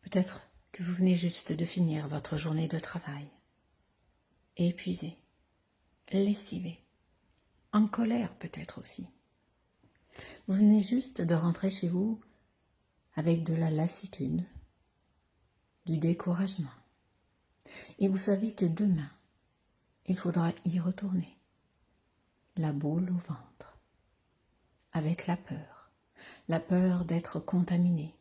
Peut-être que vous venez juste de finir votre journée de travail, épuisé, lessivé, en colère peut-être aussi. Vous venez juste de rentrer chez vous avec de la lassitude, du découragement. Et vous savez que demain, il faudra y retourner, la boule au ventre, avec la peur d'être contaminé,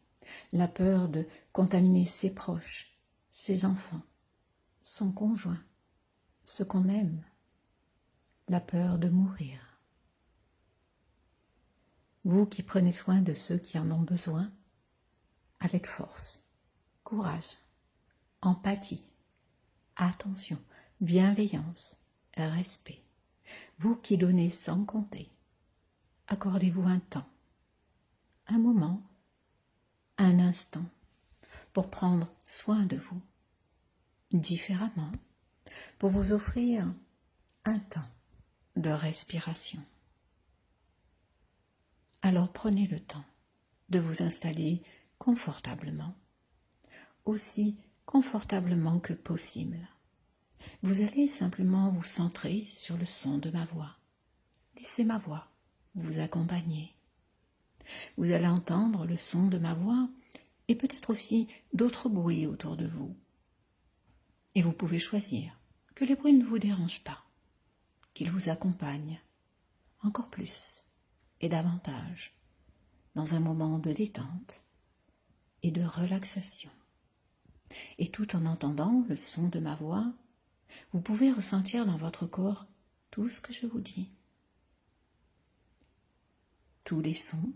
la peur de contaminer ses proches, ses enfants, son conjoint, ce qu'on aime, la peur de mourir. Vous qui prenez soin de ceux qui en ont besoin, avec force, courage, empathie, attention, bienveillance, respect. Vous qui donnez sans compter, accordez-vous un temps, un moment, un instant pour prendre soin de vous, différemment, pour vous offrir un temps de respiration. Alors prenez le temps de vous installer confortablement, aussi confortablement que possible. Vous allez simplement vous centrer sur le son de ma voix. Laissez ma voix vous accompagner. Vous allez entendre le son de ma voix et peut-être aussi d'autres bruits autour de vous. Et vous pouvez choisir que les bruits ne vous dérangent pas, qu'ils vous accompagnent encore plus et davantage dans un moment de détente et de relaxation. Et tout en entendant le son de ma voix, vous pouvez ressentir dans votre corps tout ce que je vous dis. Tous les sons.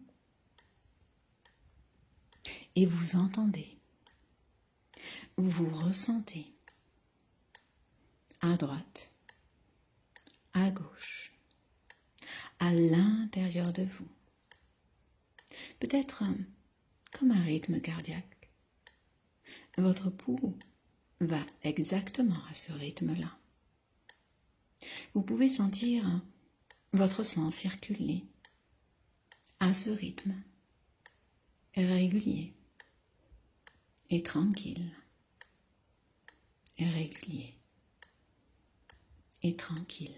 Et vous entendez. Vous ressentez. À droite, à gauche, à l'intérieur de vous. Peut-être comme un rythme cardiaque. Votre pouls va exactement à ce rythme-là. Vous pouvez sentir votre sang circuler à ce rythme régulier et tranquille, régulier et tranquille.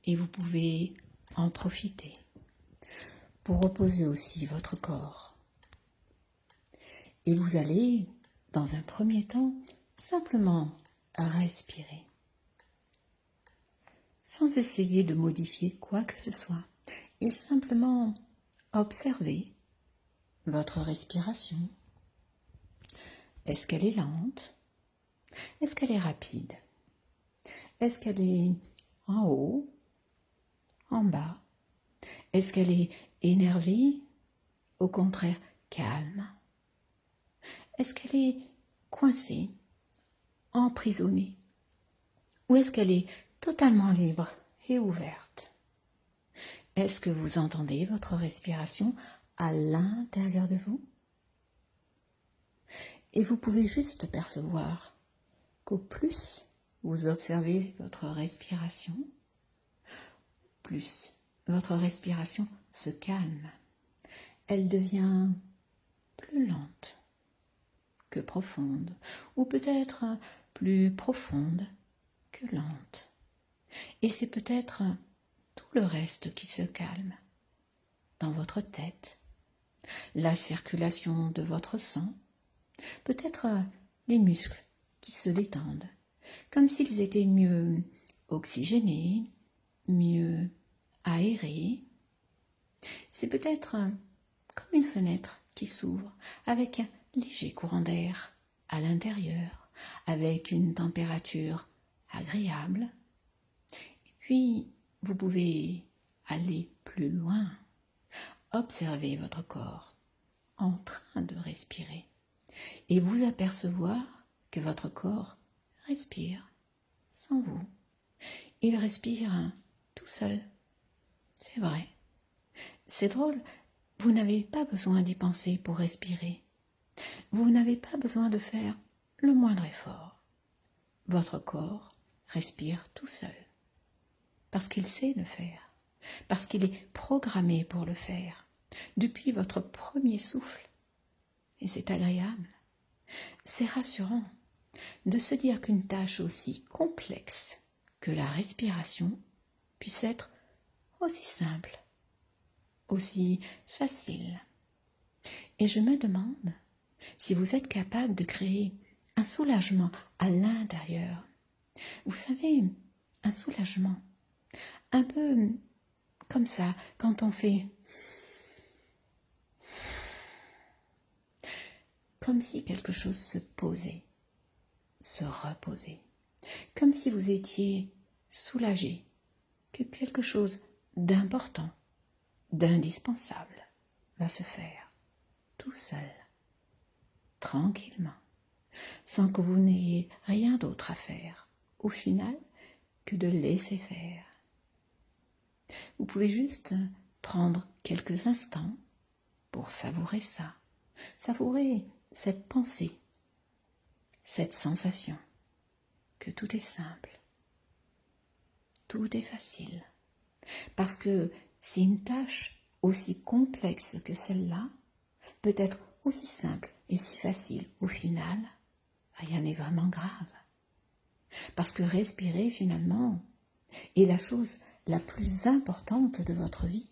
Et vous pouvez en profiter pour reposer aussi votre corps. Et vous allez, dans un premier temps, simplement respirer, sans essayer de modifier quoi que ce soit, et simplement observer votre respiration. Est-ce qu'elle est lente? Est-ce qu'elle est rapide? Est-ce qu'elle est en haut? En bas? Est-ce qu'elle est énervée? Au contraire, calme? Est-ce qu'elle est coincée, emprisonnée? Ou est-ce qu'elle est totalement libre et ouverte? Est-ce que vous entendez votre respiration à l'intérieur de vous? Et vous pouvez juste percevoir qu'au plus vous observez votre respiration, plus votre respiration se calme. Elle devient plus lente que profonde, ou peut-être plus profonde que lente. Et c'est peut-être tout le reste qui se calme dans votre tête, la circulation de votre sang, peut-être les muscles qui se détendent, comme s'ils étaient mieux oxygénés, mieux aérés. C'est peut-être comme une fenêtre qui s'ouvre avec un léger courant d'air à l'intérieur, avec une température agréable. Et puis, vous pouvez aller plus loin, observer votre corps en train de respirer et vous apercevoir que votre corps respire sans vous. Il respire tout seul. C'est vrai. C'est drôle, vous n'avez pas besoin d'y penser pour respirer. Vous n'avez pas besoin de faire le moindre effort. Votre corps respire tout seul, parce qu'il sait le faire, parce qu'il est programmé pour le faire, depuis votre premier souffle. Et c'est agréable, c'est rassurant de se dire qu'une tâche aussi complexe que la respiration puisse être aussi simple, aussi facile. Et je me demande si vous êtes capable de créer un soulagement à l'intérieur. Vous savez, un soulagement, un peu comme ça, quand on fait comme si quelque chose se posait, se reposait, comme si vous étiez soulagé, que quelque chose d'important, d'indispensable va se faire tout seul, tranquillement, sans que vous n'ayez rien d'autre à faire, au final, que de laisser faire. Vous pouvez juste prendre quelques instants pour savourer ça, savourer cette pensée, cette sensation que tout est simple, tout est facile. Parce que si une tâche aussi complexe que celle-là peut être aussi simple et si facile, au final, rien n'est vraiment grave. Parce que respirer, finalement, est la chose la plus importante de votre vie.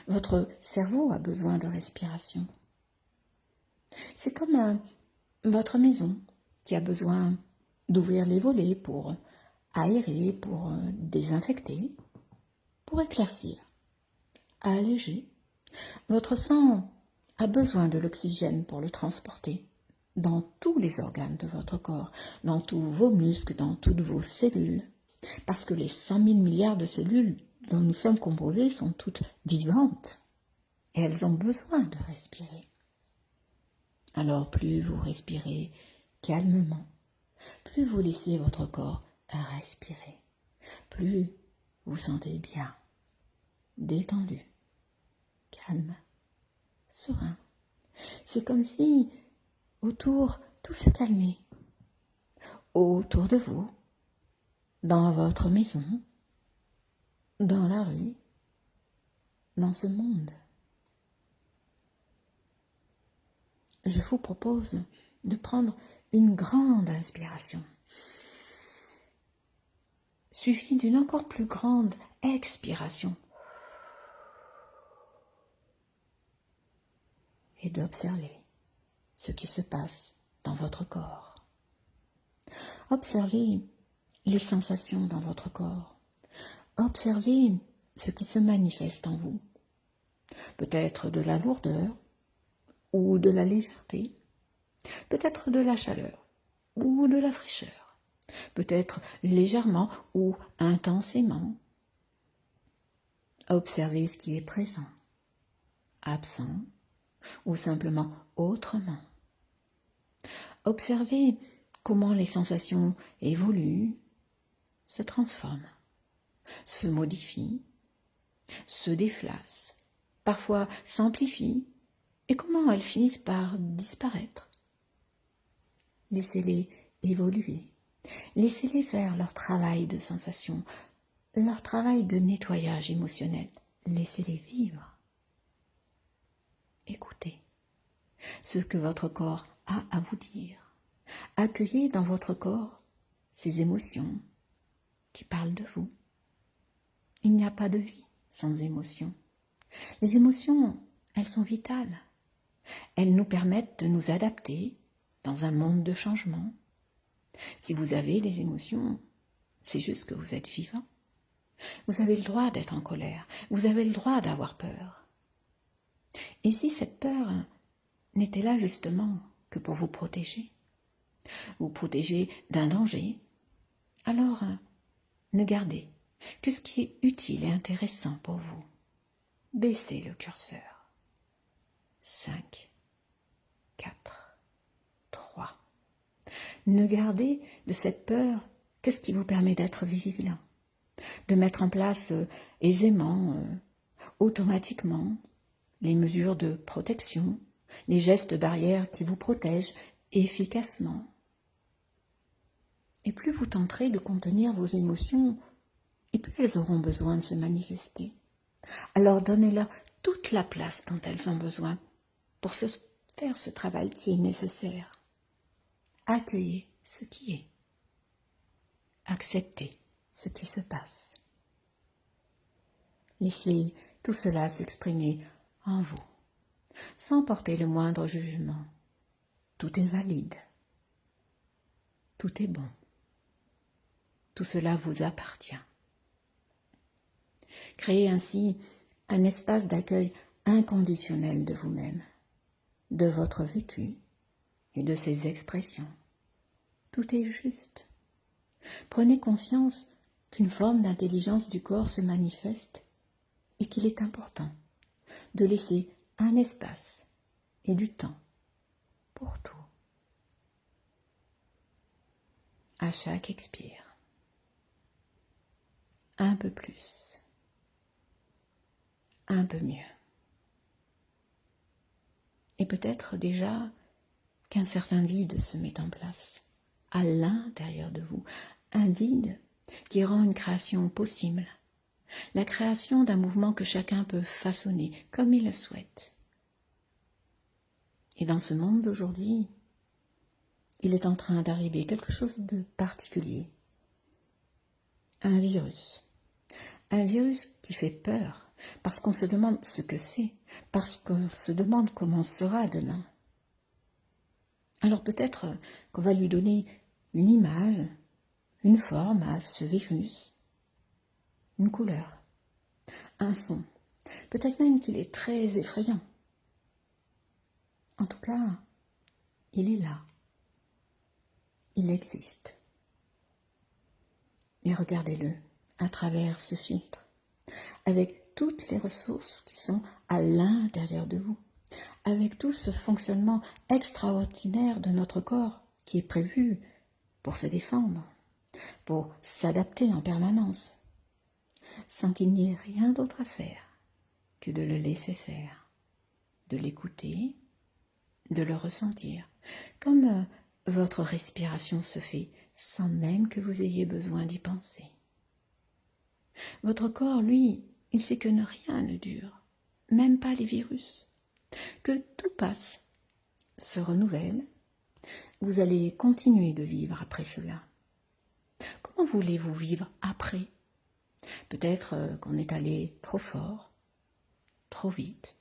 Votre cerveau a besoin de respiration. C'est comme votre maison qui a besoin d'ouvrir les volets pour aérer, pour désinfecter, pour éclaircir, alléger. Votre sang a besoin de l'oxygène pour le transporter dans tous les organes de votre corps, dans tous vos muscles, dans toutes vos cellules. Parce que les 100 000 milliards de cellules dont nous sommes composés sont toutes vivantes et elles ont besoin de respirer. Alors plus vous respirez calmement, plus vous laissez votre corps respirer, plus vous sentez bien, détendu, calme, serein. C'est comme si autour tout se calmait, autour de vous, dans votre maison, dans la rue, dans ce monde. Je vous propose de prendre une grande inspiration, suivie d'une encore plus grande expiration, et d'observer ce qui se passe dans votre corps. Observez les sensations dans votre corps. Observez ce qui se manifeste en vous. Peut-être de la lourdeur ou de la légèreté, peut-être de la chaleur ou de la fraîcheur, peut-être légèrement ou intensément. Observez ce qui est présent, absent ou simplement autrement. Observez comment les sensations évoluent, se transforment, se modifient, se déplacent, parfois s'amplifient, et comment elles finissent par disparaître. Laissez-les évoluer, laissez-les faire leur travail de sensation, leur travail de nettoyage émotionnel, laissez-les vivre. Écoutez ce que votre corps a à vous dire. Accueillez dans votre corps ces émotions qui parlent de vous. Il n'y a pas de vie sans émotions. Les émotions, elles sont vitales. Elles nous permettent de nous adapter dans un monde de changement. Si vous avez des émotions, c'est juste que vous êtes vivant. Vous avez le droit d'être en colère. Vous avez le droit d'avoir peur. Et si cette peur n'était là justement que pour vous protéger d'un danger, alors ne gardez que ce qui est utile et intéressant pour vous. Baissez le curseur. 5, 4, 3. Ne gardez de cette peur que ce qui vous permet d'être vigilant, de mettre en place aisément, automatiquement, les mesures de protection, les gestes barrières qui vous protègent efficacement. Et plus vous tenterez de contenir vos émotions, et Et puis elles auront besoin de se manifester. Alors donnez-leur toute la place dont elles ont besoin pour faire ce travail qui est nécessaire. Accueillez ce qui est. Acceptez ce qui se passe. Laissez tout cela s'exprimer en vous, sans porter le moindre jugement. Tout est valide. Tout est bon. Tout cela vous appartient. Créez ainsi un espace d'accueil inconditionnel de vous-même, de votre vécu et de ses expressions. Tout est juste. Prenez conscience qu'une forme d'intelligence du corps se manifeste et qu'il est important de laisser un espace et du temps pour tout. À chaque expire, un peu plus, un peu mieux. Et peut-être déjà qu'un certain vide se met en place à l'intérieur de vous, un vide qui rend une création possible, la création d'un mouvement que chacun peut façonner comme il le souhaite. Et dans ce monde d'aujourd'hui, il est en train d'arriver quelque chose de particulier. Un virus qui fait peur, parce qu'on se demande ce que c'est, parce qu'on se demande comment sera demain. Alors peut-être qu'on va lui donner une image, une forme à ce virus, une couleur, un son. Peut-être même qu'il est très effrayant. En tout cas, il est là. Il existe. Et regardez-le à travers ce filtre, avec toutes les ressources qui sont à l'intérieur de vous, avec tout ce fonctionnement extraordinaire de notre corps qui est prévu pour se défendre, pour s'adapter en permanence, sans qu'il n'y ait rien d'autre à faire que de le laisser faire, de l'écouter, de le ressentir, comme votre respiration se fait sans même que vous ayez besoin d'y penser. Votre corps, lui, il sait que rien ne dure, même pas les virus, que tout passe, se renouvelle. Vous allez continuer de vivre après cela. Comment voulez-vous vivre après? Peut-être qu'on est allé trop fort, trop vite,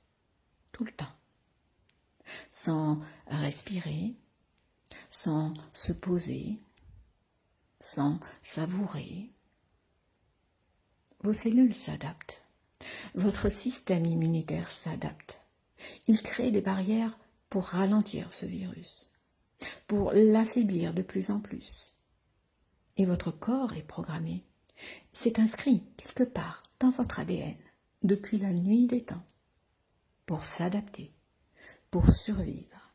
tout le temps, sans respirer, sans se poser, sans savourer. Vos cellules s'adaptent, votre système immunitaire s'adapte. Il crée des barrières pour ralentir ce virus, pour l'affaiblir de plus en plus. Et votre corps est programmé. C'est inscrit quelque part dans votre ADN depuis la nuit des temps pour s'adapter, pour survivre.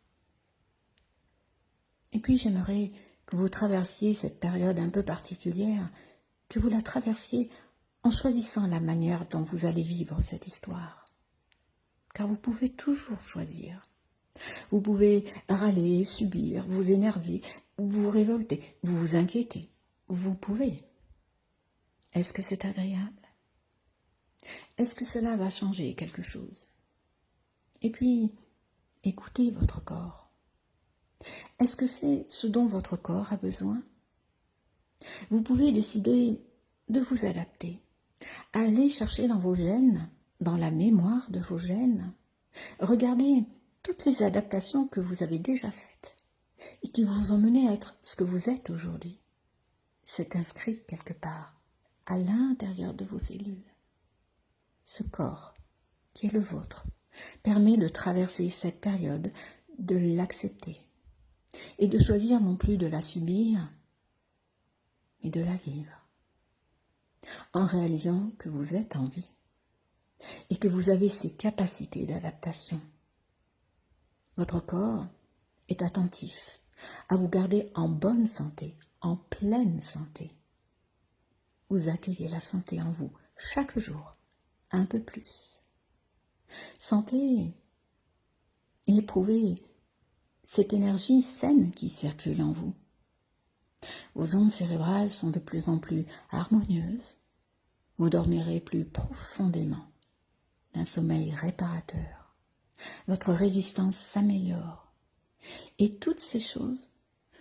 Et puis j'aimerais que vous traversiez cette période un peu particulière, que vous la traversiez en choisissant la manière dont vous allez vivre cette histoire. Car vous pouvez toujours choisir. Vous pouvez râler, subir, vous énerver, vous révolter, vous inquiéter. Vous pouvez. Est-ce que c'est agréable? Est-ce que cela va changer quelque chose? Et puis, écoutez votre corps. Est-ce que c'est ce dont votre corps a besoin? Vous pouvez décider de vous adapter. Allez chercher dans vos gènes, dans la mémoire de vos gènes. Regardez toutes les adaptations que vous avez déjà faites et qui vous ont mené à être ce que vous êtes aujourd'hui. C'est inscrit quelque part, à l'intérieur de vos cellules. Ce corps, qui est le vôtre, permet de traverser cette période, de l'accepter et de choisir non plus de la subir, mais de la vivre, en réalisant que vous êtes en vie et que vous avez ces capacités d'adaptation. Votre corps est attentif à vous garder en bonne santé, en pleine santé. Vous accueillez la santé en vous chaque jour, un peu plus. Sentez et éprouvez cette énergie saine qui circule en vous. Vos ondes cérébrales sont de plus en plus harmonieuses, vous dormirez plus profondément d'un sommeil réparateur. Votre résistance s'améliore. Et toutes ces choses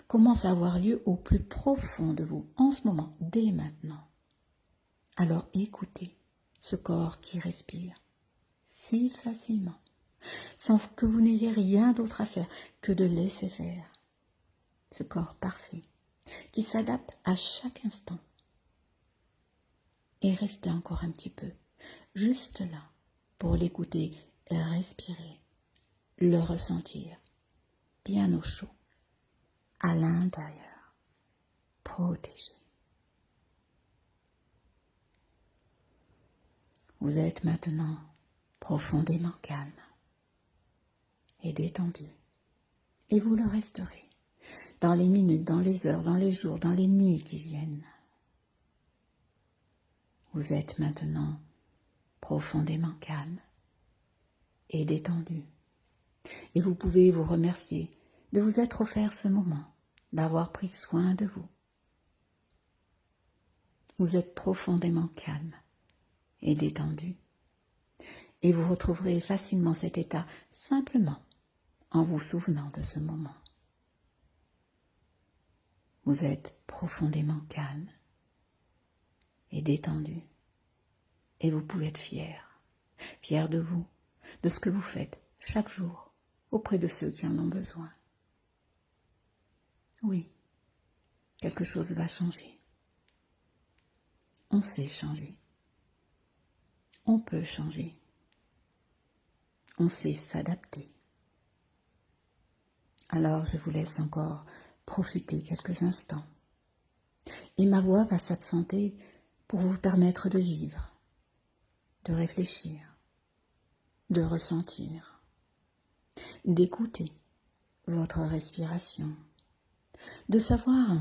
commencent à avoir lieu au plus profond de vous, en ce moment, dès maintenant. Alors écoutez ce corps qui respire si facilement, sans que vous n'ayez rien d'autre à faire que de laisser faire. Ce corps parfait, qui s'adapte à chaque instant. Et restez encore un petit peu, juste là, pour l'écouter respirer, le ressentir, bien au chaud, à l'intérieur, protégé. Vous êtes maintenant profondément calme et détendu, et vous le resterez dans les minutes, dans les heures, dans les jours, dans les nuits qui viennent. Vous êtes maintenant profondément calme et détendu. Et vous pouvez vous remercier de vous être offert ce moment, d'avoir pris soin de vous. Vous êtes profondément calme et détendu. Et vous retrouverez facilement cet état simplement en vous souvenant de ce moment. Vous êtes profondément calme et détendu. Et vous pouvez être fier de vous, de ce que vous faites chaque jour auprès de ceux qui en ont besoin. Oui, quelque chose va changer. On sait changer. On peut changer. On sait s'adapter. Alors je vous laisse encore profiter quelques instants. Et ma voix va s'absenter pour vous permettre de vivre, de réfléchir, de ressentir, d'écouter votre respiration, de savoir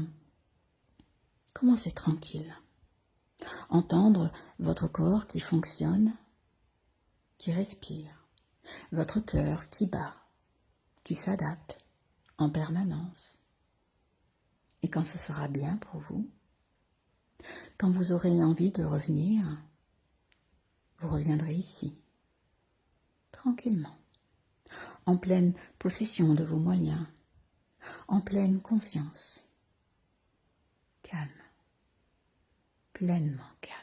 comment c'est tranquille, entendre votre corps qui fonctionne, qui respire, votre cœur qui bat, qui s'adapte en permanence. Et quand ce sera bien pour vous, quand vous aurez envie de revenir, vous reviendrez ici, tranquillement, en pleine possession de vos moyens, en pleine conscience, calme, pleinement calme.